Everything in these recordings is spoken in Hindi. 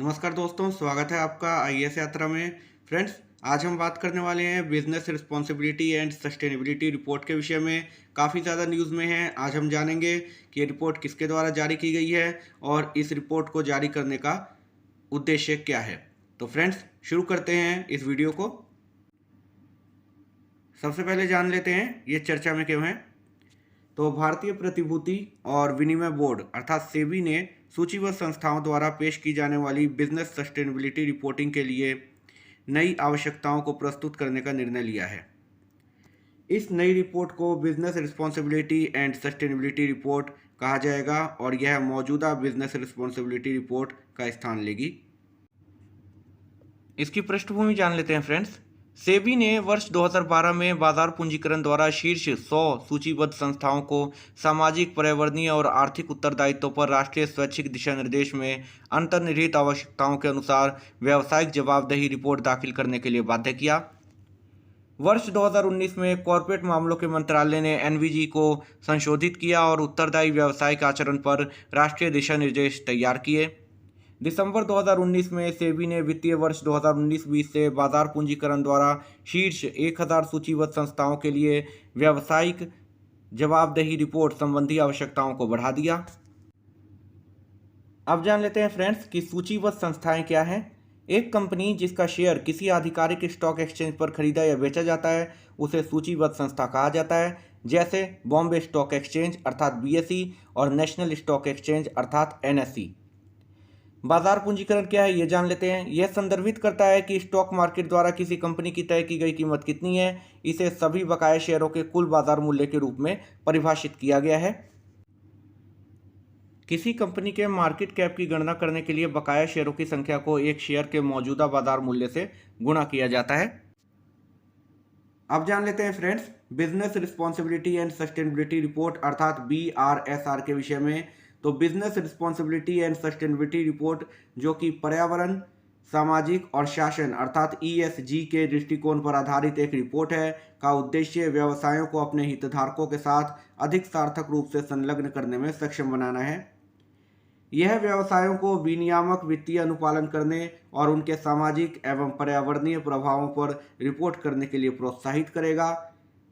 नमस्कार दोस्तों, स्वागत है आपका आईएएस यात्रा में। फ्रेंड्स, आज हम बात करने वाले हैं business responsibility and sustainability report के विषय में। काफ़ी ज़्यादा न्यूज़ में है। आज हम जानेंगे कि ये रिपोर्ट किसके द्वारा जारी की गई है और इस रिपोर्ट को जारी करने का उद्देश्य क्या है। तो फ्रेंड्स, शुरू करते हैं इस वीडियो को। सबसे पहले जान लेते हैं ये चर्चा में क्यों है। तो भारतीय प्रतिभूति और विनिमय बोर्ड अर्थात सेबी ने सूचीबद्ध संस्थाओं द्वारा पेश की जाने वाली बिजनेस सस्टेनेबिलिटी रिपोर्टिंग के लिए नई आवश्यकताओं को प्रस्तुत करने का निर्णय लिया है। इस नई रिपोर्ट को business responsibility and sustainability report कहा जाएगा और यह मौजूदा बिजनेस रिस्पॉन्सिबिलिटी रिपोर्ट का स्थान लेगी। इसकी पृष्ठभूमि जान लेते हैं फ्रेंड्स। सेबी ने वर्ष 2012 में बाजार पूंजीकरण द्वारा शीर्ष 100 सूचीबद्ध संस्थाओं को सामाजिक, पर्यावरणीय और आर्थिक उत्तरदायित्व पर राष्ट्रीय स्वैच्छिक दिशा निर्देश में अंतर्निहित आवश्यकताओं के अनुसार व्यावसायिक जवाबदेही रिपोर्ट दाखिल करने के लिए बाध्य किया। वर्ष 2019 में कॉर्पोरेट मामलों के मंत्रालय ने एनवीजी को संशोधित किया और उत्तरदायी व्यावसायिक आचरण पर राष्ट्रीय दिशा निर्देश तैयार किए। दिसंबर 2019 में सेबी ने वित्तीय वर्ष 2019-20 से बाजार पूंजीकरण द्वारा शीर्ष 1000 सूचीबद्ध संस्थाओं के लिए व्यावसायिक जवाबदेही रिपोर्ट संबंधी आवश्यकताओं को बढ़ा दिया। अब जान लेते हैं फ्रेंड्स कि सूचीबद्ध संस्थाएं क्या हैं। एक कंपनी जिसका शेयर किसी आधिकारिक स्टॉक एक्सचेंज पर खरीदा या बेचा जाता है उसे सूचीबद्ध संस्था कहा जाता है, जैसे बॉम्बे स्टॉक एक्सचेंज अर्थात बीएसई और नेशनल स्टॉक एक्सचेंज अर्थात एनएसई। बाजार पूंजीकरण क्या है ये जान लेते हैं। यह संदर्भित करता है कि स्टॉक मार्केट द्वारा किसी कंपनी की तय की गई कीमत कितनी है। इसे सभी बकाया शेयरों के कुल बाजार मूल्य के रूप में परिभाषित किया गया है। किसी कंपनी के मार्केट कैप की गणना करने के लिए बकाया शेयरों की संख्या को एक शेयर के मौजूदा बाजार मूल्य से गुणा किया जाता है। अब जान लेते हैं friends business responsibility and sustainability report अर्थात BRSR के विषय में। तो business responsibility and sustainability report जो कि पर्यावरण, सामाजिक और शासन अर्थात ESG के दृष्टिकोण पर आधारित एक रिपोर्ट है, का उद्देश्य व्यवसायों को अपने हितधारकों के साथ अधिक सार्थक रूप से संलग्न करने में सक्षम बनाना है। यह व्यवसायों को विनियामक वित्तीय अनुपालन करने और उनके सामाजिक एवं पर्यावरणीय प्रभावों पर रिपोर्ट करने के लिए प्रोत्साहित करेगा।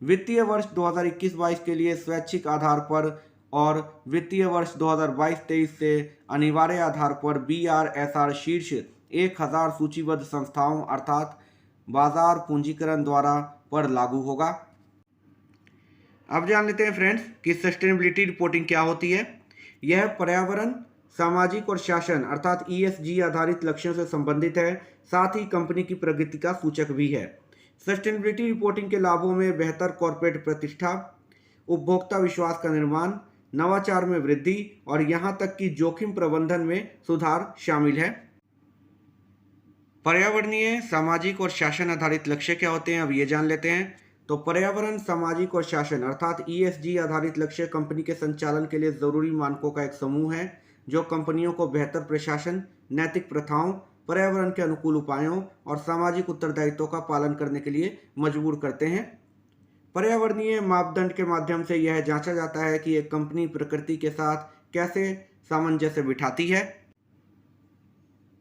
वित्तीय वर्ष 2021-22 के लिए स्वैच्छिक आधार पर और वित्तीय वर्ष 2022-23 से अनिवार्य आधार पर BRSR शीर्ष 1000 सूचीबद्ध संस्थाओं अर्थात बाजार पूंजीकरण द्वारा पर लागू होगा। अब जान लेते हैं फ्रेंड्स कि सस्टेनेबिलिटी रिपोर्टिंग क्या होती है। यह पर्यावरण, सामाजिक और शासन अर्थात ESG आधारित लक्ष्यों से संबंधित है, साथ ही कंपनी की प्रगति का सूचक भी है। सस्टेनेबिलिटी रिपोर्टिंग के लाभों में बेहतर कॉर्पोरेट प्रतिष्ठा, उपभोक्ता विश्वास का निर्माण, नवाचार में वृद्धि और यहां तक कि जोखिम प्रबंधन में सुधार शामिल है। पर्यावरणीय, सामाजिक और शासन आधारित लक्ष्य क्या होते हैं अब ये जान लेते हैं। तो पर्यावरण, सामाजिक और शासन अर्थात ESG आधारित लक्ष्य कंपनी के संचालन के लिए जरूरी मानकों का एक समूह है जो कंपनियों को बेहतर प्रशासन, नैतिक प्रथाओं, पर्यावरण के अनुकूल उपायों और सामाजिक उत्तरदायित्व का पालन करने के लिए मजबूर करते हैं। पर्यावरणीय मापदंड के माध्यम से यह जांचा जाता है कि एक कंपनी प्रकृति के साथ कैसे सामंजस्य बिठाती है।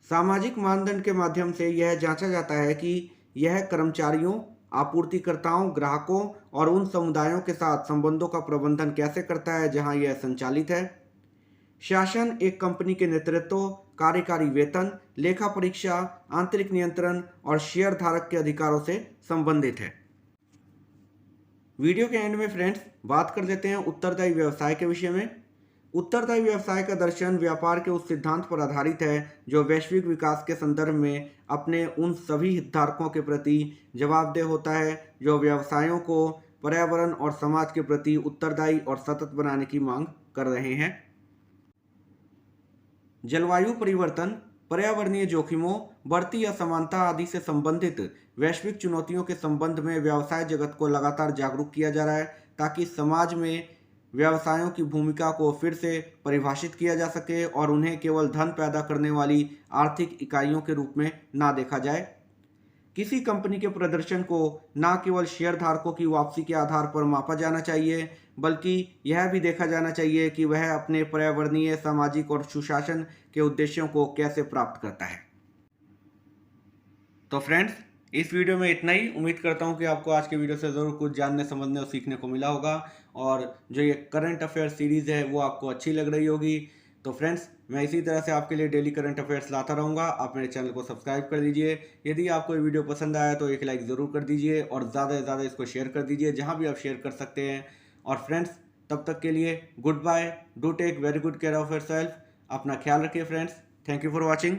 सामाजिक मानदंड के माध्यम से यह जांचा जाता है कि यह कर्मचारियों, आपूर्तिकर्ताओं, ग्राहकों और उन समुदायों के साथ संबंधों का प्रबंधन कैसे करता है जहां यह संचालित है। शासन एक कंपनी के नेतृत्व, कार्यकारी वेतन, लेखा परीक्षा, आंतरिक नियंत्रण और शेयर धारक के अधिकारों से संबंधित है। वीडियो के एंड में फ्रेंड्स बात कर लेते हैं उत्तरदायी व्यवसाय के विषय में। उत्तरदायी व्यवसाय का दर्शन व्यापार के उस सिद्धांत पर आधारित है जो वैश्विक विकास के संदर्भ में अपने उन सभी हितधारकों के प्रति जवाबदेह होता है जो व्यवसायों को पर्यावरण और समाज के प्रति उत्तरदायी और सतत बनाने की मांग कर रहे हैं। जलवायु परिवर्तन, पर्यावरणीय जोखिमों, बढ़ती असमानता आदि से संबंधित वैश्विक चुनौतियों के संबंध में व्यवसाय जगत को लगातार जागरूक किया जा रहा है ताकि समाज में व्यवसायों की भूमिका को फिर से परिभाषित किया जा सके और उन्हें केवल धन पैदा करने वाली आर्थिक इकाइयों के रूप में ना देखा जाए। किसी कंपनी के प्रदर्शन को न केवल शेयर धारकों की वापसी के आधार पर मापा जाना चाहिए बल्कि यह भी देखा जाना चाहिए कि वह अपने पर्यावरणीय, सामाजिक और सुशासन के उद्देश्यों को कैसे प्राप्त करता है। तो फ्रेंड्स, इस वीडियो में इतना ही। उम्मीद करता हूँ कि आपको आज के वीडियो से ज़रूर कुछ जानने, समझने और सीखने को मिला होगा, और जो ये करंट अफेयर सीरीज़ है वो आपको अच्छी लग रही होगी। तो फ्रेंड्स, मैं इसी तरह से आपके लिए डेली करंट अफेयर्स लाता रहूँगा। आप मेरे चैनल को सब्सक्राइब कर दीजिए। यदि आपको ये वीडियो पसंद आया तो एक लाइक ज़रूर कर दीजिए, और ज़्यादा से ज़्यादा इसको शेयर कर दीजिए जहाँ भी आप शेयर कर सकते हैं। और फ्रेंड्स, तब तक के लिए goodbye. Do take very good care of yourself. अपना ख्याल रखिए friends. Thank you for watching.